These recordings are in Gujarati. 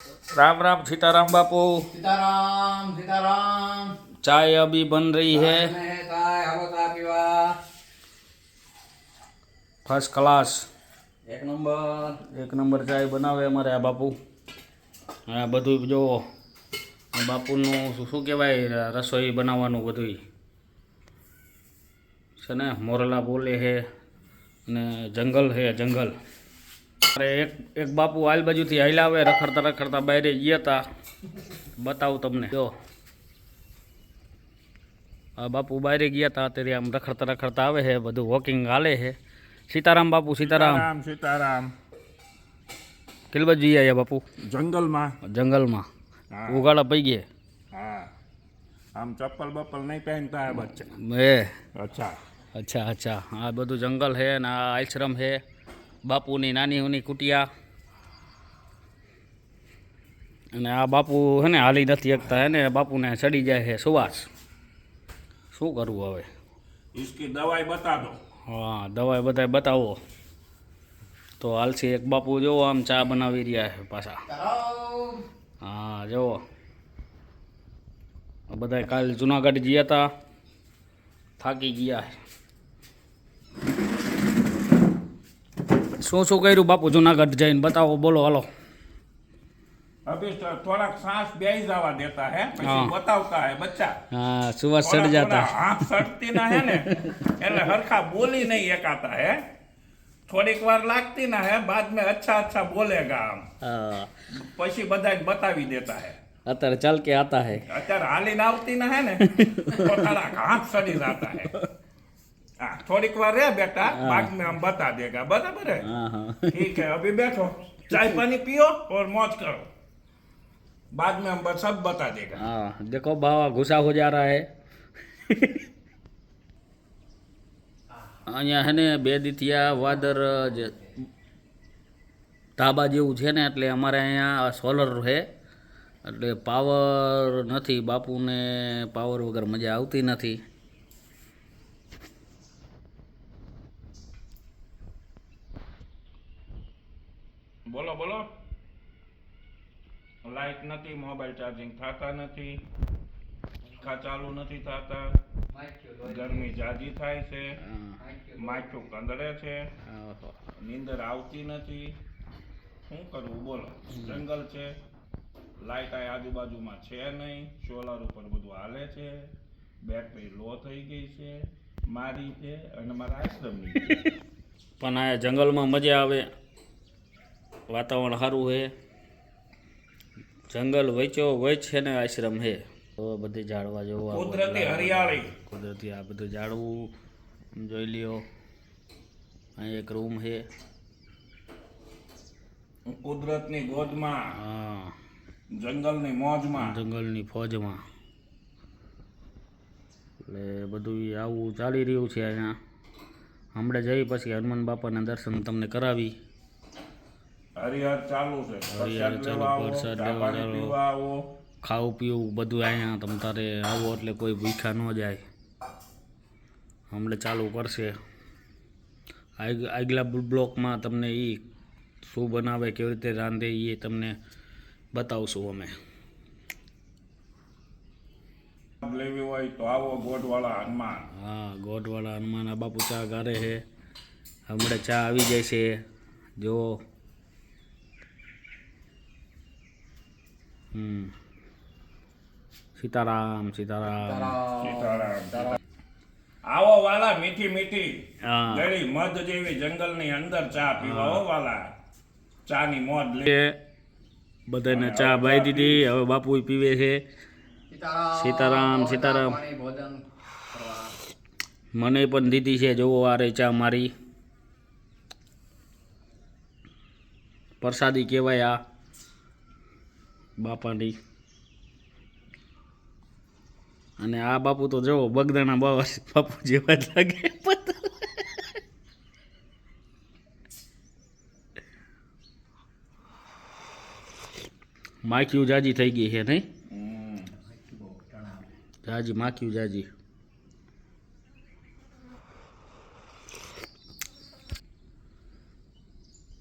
राम राम सीताराम बापू। सीताराम सीताराम। चाय अभी बन रही है। चाय हलो चा पीवा। फर्स्ट क्लास एक नंबर चाय बनावे અમારે આ બાપુ। આ બધું જો બાપુનું શું કહેવાય રસોઈ બનાવવાનું બધું છે ને। મોરલા બોલે છે ને જંગલ છે જંગલ। અરે એક બાપુ આલ બાજુથી હાલ્યા આવે રખડતા રખડતા બહાર ગયા હતા। બતાવું તમને જો આ બાપુ બહાર ગયા હતા ત્યારે આમ રખડતા રખડતા આવે છે બધું વોકિંગ હાલે છે। सीताराम बापू सीताराम सीताराम किल बाजू आया बापू जंगल में हाँ। उगाड़ा पी गए। हाँ हम चप्पल बप्पल नहीं पहनता है बच्चा। अच्छा अच्छा अच्छा आ बधु जंगल है ना आश्रम है बापू नी नानी होनी कुटिया अने आ बापू है ने हाली नहीं सकता है ने बापू ने चढ़ी जाए है सुवास शू करवू हवे। इसकी दवाई बता दो। हाँ दवाई बताए बताओ तो हालसी एक बापू जो आम चा बनावी रहा है पाछा। हाँ जो बधाय काल जूनागढ़ गया था थाकी गया है। शू कर्यु बापू जूनागढ़ जाइन बताओ बोलो हलो। अभी तो थोड़ा सांस बेही जावा देता है हाँ। बतावता है बच्चा। हाँ सुबह सड़ जाता है। आँख सड़ती ना है ने એટલે हरखा बोली नहीं एकाता है। थोड़ीक वार लागती ना है बाद में अच्छा अच्छा बोलेगा हम हाँ પછી બધા बतावी देता है। अतर चल के आता है। અત્યારે હાલીને આવતી ના है ने तो थोड़ा हाथ सड़ी जाता है। हाँ थोड़ीक वार रहे बेटा बाद में हम बता देगा बराबर है। हाँ हाँ ठीक है अभी बैठो चाय पानी पियो और मौज करो बाद में हम सब बता देगा। हाँ देखो बाबा गुस्सा हो जा रहा है। અહીંયા है ने બે દીથિયા વાદર ધાબા જેવું છે ને એટલે અમારે અહીંયા સોલર છે એટલે પાવર નથી બાપુને પાવર વગર મજા આવતી નથી। બોલો બોલો લાઈટ નથી મોબાઈલ ચાર્જિંગ થતા નથી પંખા ચાલુ નથી થતા ગરમી જાજી થાય છે માથું કંદડે છે નીંદર આવતી નથી શું કરવું બોલો। જંગલ છે લાઈટ આ આજુબાજુમાં છે નહીં સોલાર ઉપર બધું હાલે છે બેટરી લો થઈ ગઈ છે મારી છે અને મારા આશ્રમની છે। પણ આ જંગલમાં મજા આવે વાતાવરણ સારું છે જંગલ વચ્ચો વચ છે ને આશ્રમ છે તો બધી ઝાડવા જોવા કુદરતી હરિયાળી કુદરતી આ બધું ઝાડવું જોઈ લ્યો। અહીં એક રૂમ છે। કુદરતની ગોદમાં હા જંગલની મોજમાં જંગલની ફોજમાં એટલે બધું આવું ચાલી રહ્યું છે અહીંયા। હમણાં જઈ પછી હનુમાન બાપાના દર્શન તમને કરાવી। હરિહર ચાલુ છે હરિહર ચાલુ, પ્રસાદ લેવા ચાલો। પીવા આવો ખાવું પીવું બધું અહીંયા તમ તારે આવો એટલે કોઈ ભૂખ્યા ન જાય। હમણાં ચાલુ કરશે આગલા બ્લોકમાં તમને એ શું બનાવે કેવી રીતે રાંધે એ તમને બતાવશું અમે। લેવી હોય તો આવો ગોડવાળા હનુમાન। હા ગોડવાળા હનુમાન આ બાપુ ચા ગારે છે હમણાં ચા આવી જાય છે જો। सीताराम सीताराम સીતારામ આવો વાલા મીઠી મીઠી હા ગળી મધ જેવી જંગલની અંદર ચા પીવા હો વાલા ચાની મોજ લે। બધાને ચા બાઈ દીધી હવે બાપુ પીવે છે। सीताराम सीताराम भोजन करवा। મને પણ દીધી છે જોવો આ રે ચા મારી પ્રસાદી કહેવાય આ બાપાની। અને આ બાપુ તો જો બગદાણા બાપુ જેવા જ લાગે। માખ્યું જાજી થઈ ગઈ છે નહીં જાજી માખ્યું જાજી।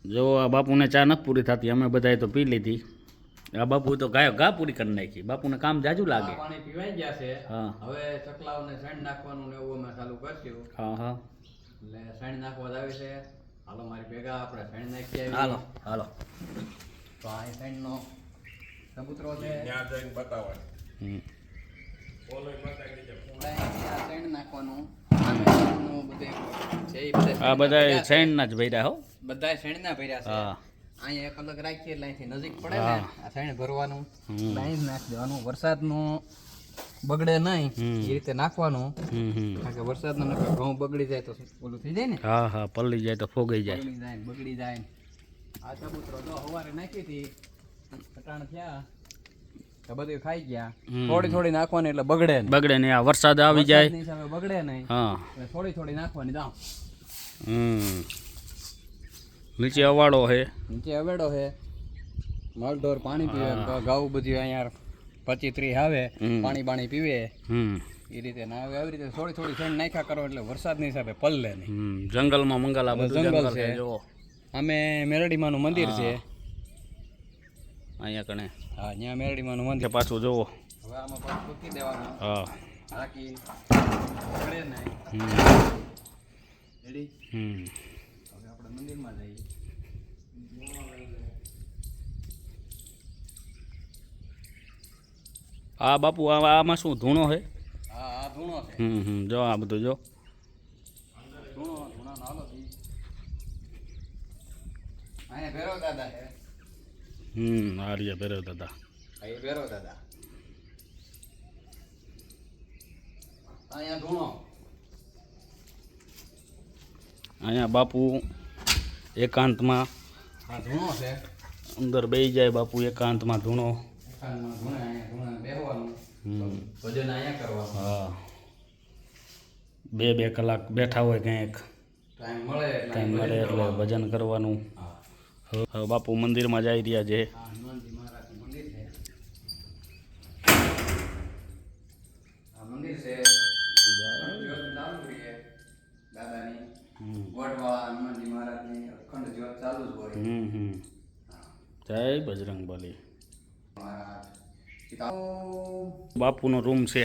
જો આ બાપુને ચા નથી પૂરી થતી અમે બધાએ તો પી લીધી। આ બાપુ તો ઘા પૂરી કરી નાખી. બાપુને કામ જાજુ લાગે. આ પાણી પીવાઈ ગયા છે. હા. હવે ચકલાઓને શેણ નાખવાનું ને એવું અમે ચાલુ કરશું. હા હા એટલે શેણ નાખવા જ આવી છે. હાલો મારી ભેગા આપણે શેણ નાખી આવી. હાલો હાલો. તો આ શેણનો કબૂતરો છે. ત્યાં જઈને બતાવો. હમ. આ શેણ નાખવાનું આનું બધે છે એ આ બધા શેણના જ ભર્યા હો. બધા શેણના ભર્યા છે. હા. અહીંયા એક અલગ રાખીએ એટલે અહીંથી નજીક પડે ને હા. આ શેણ ભરવાનું હમ. એટલે અહીં જ નાખી દેવાનું. વરસાદનું બગડે નહીં હમ. એ રીતે નાખવાનું. હમ. કારણ કે વરસાદનો નકર ઘઉં બગડી જાય તો ઓલું થઈ જાય ને, હા હા પલળી જાય તો ફોગાઈ જાય. બગડી જાય ને બગડી જાય ને. આ કબૂતરો જો સવારે નાખી હતી કટાણ થયા તો બધું ખાઈ ગયા. હમ. થોડી થોડી નાખવાની એટલે બગડે નહીં. બગડે ને આ વરસાદ આવી જાય. વરસાદની હિસાબે બગડે નહીં હા. એટલે થોડી થોડી નાખવાની. જાઓ હમ. નીચે અવાડો છે. નીચે અવેડો છે, માલઢોર પાણી પીવે, હા. ગાઉ બધી અહીંયા 25-30 આવે હમ. પાણી બાણી પીવે હમ. એ રીતે ના આવે. આવી રીતે થોડી થોડી શેણ નાખ્યા કરો એટલે વરસાદની હિસાબે પલ્લે નહીં. હમ. જંગલમાં મંગલ આ બધું જંગલ જંગલ છે. છે જો. અમે મેરડીમાનું મંદિર છે. અહીંયા કણે હા ત્યાં મેરડીમાનું મંદિર. પાછું જોવો. હવે આમાં પાછું મૂકી દેવાનું હા. રાખી પકડે નહીં. હમ. રેડી. હમ. હવે આપણે મંદિરમાં જઈએ. આ બાપુ આમાં શું ધૂણો છે? હા આ ધૂણો છે. જો આ બધું જો. ધૂણાનો હાલો દી. અહીંયા ભેરો દાદા છે. આર્ય ભેરવ દાદા. અહીં ભેરો દાદા. અહીંયા ધૂણો. અહીંયા બાપુ એકાંતમાં આ ધૂણો છે. અંદર બેસી જાય બાપુ એકાંતમાં ધૂણો. એકાંતમાં ધૂણે, અહીંયા ધૂણે બેસવાનું. હમ. ભજન અહીંયા કરવાનું. હા. 2-2 કલાક બેઠા હોય કંઈક ટાઈમ મળે એટલે ટાઈમ મળે એટલે કરવાનું. ભજન કરવાનું. હા. હવે બાપુ મંદિરમાં જઈ રહ્યા છે. આ હનુમાનજી મહારાજનું મંદિર છે. આ મંદિર છે. જ્યોત ચાલુ રહીએ દાદાની. વટવાળા હનુમાનજી મહારાજની અખંડ જ્યોત ચાલુ જ હોય. જય બજરંગબલી. મહારાજ સીતા- બાપુનો રૂમ છે.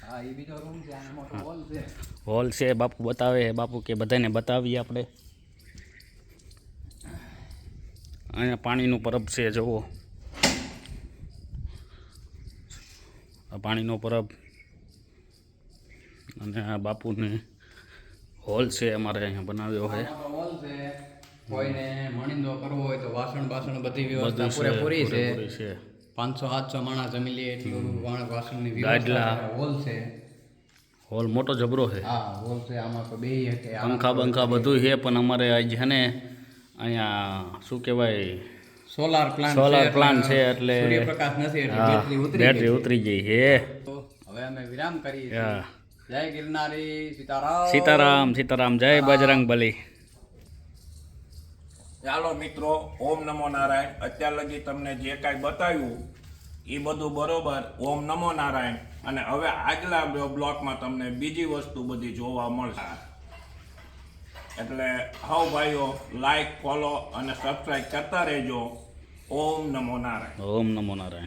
હા એ બીજો રૂમ છે. આનો મોટો હોલ છે. હોલ છે. બાપુ બતાવે. બાપુ કે બધાને બતાવીએ આપણે. અહીંયા પાણીનું પરબ છે જુઓ. આ પાણીનો પરબ અને આ બાપુને હોલ છે અમારે અહીંયા બનાવ્યો છે. આ મોટો હોલ છે. કોઈને મણિંદો કરવો હોય તો વાસણ બાસણ બધી વ્યવસ્થા બધું છે, પૂરેપૂરી છે. પૂરેપૂરી છે. 500-700 માણસ જમી લે એટલું વાસણની ગાડલા. વ્યવસ્થા. હોલ છે. હોલ મોટો જબરો છે. હા હોલ છે. આમાં તો બે પંખા બંખા બધું છે પણ અમારે આજ છે ને અહીંયા શું કહેવાય સોલાર પ્લાન્ટ સોલાર પ્લાન્ટ છે એટલે સૂર્યપ્રકાશ નથી એટલે હા, બેટરી ઉતરી બેટરી ગઈ. ઉતરી ગઈ છે. તો હવે અમે વિરામ કરીએ છીએ. હા. જય ગિરનારી. સીતારામ. સીતારામ સીતારામ. જય બજરંગબલી. ચાલો મિત્રો, ઓમ નમો નારાયણ. અત્યાર લગી તમને જે કાંઈ બતાવ્યું એ બધું બરોબર. ઓમ નમો નારાયણ. અને હવે આગલા બ્લોકમાં તમને બીજી વસ્તુ બધી જોવા મળશે. એટલે હવ ભાઈઓ લાઈક, ફોલો અને સબસ્ક્રાઈબ કરતા રહેજો. ઓમ નમો નારાયણ. ઓમ નમો નારાયણ.